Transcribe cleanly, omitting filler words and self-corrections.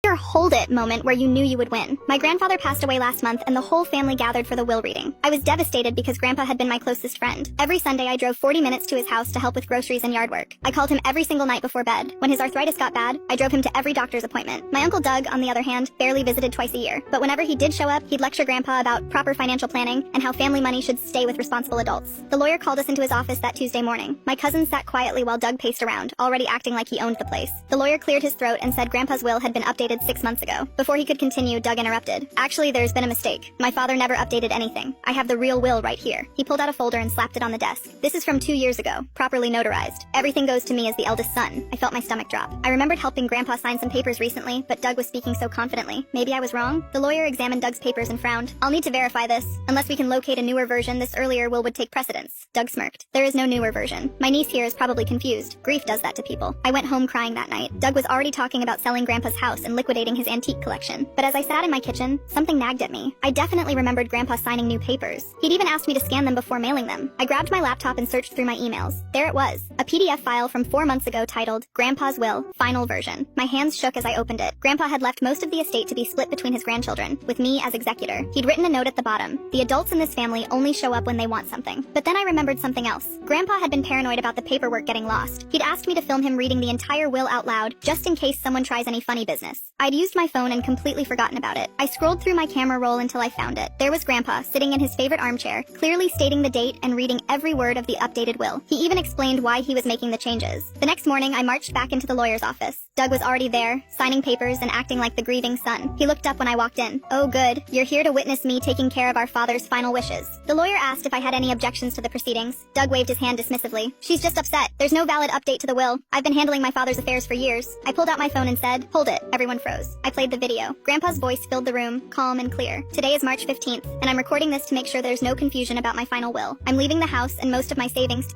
your hold it moment where you knew you would win. My grandfather passed away last month and the whole family gathered for the will reading. I was devastated because Grandpa had been my closest friend. Every Sunday I drove 40 minutes to his house to help with groceries and yard work. I called him every single night before bed. When his arthritis got bad, I drove him to every doctor's appointment. My Uncle Doug, on the other hand, barely visited twice a year. But whenever he did show up, he'd lecture Grandpa about proper financial planning and how family money should stay with responsible adults. The lawyer called us into his office that Tuesday morning. My cousin sat quietly while Doug paced around, already acting like he owned the place. The lawyer cleared his throat and said Grandpa's will had been updated 6 months ago. Before he could continue, Doug interrupted. Actually, there's been a mistake. My father never updated anything. I have the real will right here. He pulled out a folder and slapped it on the desk. This is from 2 years ago, properly notarized. Everything goes to me as the eldest son. I felt my stomach drop. I remembered helping Grandpa sign some papers recently, but Doug was speaking so confidently. Maybe I was wrong? The lawyer examined Doug's papers and frowned. I'll need to verify this. Unless we can locate a newer version, this earlier will would take precedence. Doug smirked. There is no newer version. My niece here is probably confused. Grief does that to people. I went home crying that night. Doug was already talking about selling Grandpa's house and liquidating his antique collection. But as I sat in my kitchen, something nagged at me. I definitely remembered Grandpa signing new papers. He'd even asked me to scan them before mailing them. I grabbed my laptop and searched through my emails. There it was, a PDF file from 4 months ago titled Grandpa's Will, Final Version. My hands shook as I opened it. Grandpa had left most of the estate to be split between his grandchildren, with me as executor. He'd written a note at the bottom. The adults in this family only show up when they want something. But then I remembered something else. Grandpa had been paranoid about the paperwork getting lost. He'd asked me to film him reading the entire will out loud, just in case someone tries any funny business. I'd used my phone and completely forgotten about it. I scrolled through my camera roll until I found it. There was Grandpa, sitting in his favorite armchair, clearly stating the date and reading every word of the updated will. He even explained why he was making the changes. The next morning, I marched back into the lawyer's office. Doug was already there, signing papers and acting like the grieving son. He looked up when I walked in. Oh good, you're here to witness me taking care of our father's final wishes. The lawyer asked if I had any objections to the proceedings. Doug waved his hand dismissively. She's just upset. There's no valid update to the will. I've been handling my father's affairs for years. I pulled out my phone and said, hold it. Everyone froze. I played the video. Grandpa's voice filled the room, calm and clear. Today is March 15th, and I'm recording this to make sure there's no confusion about my final will. I'm leaving the house and most of my savings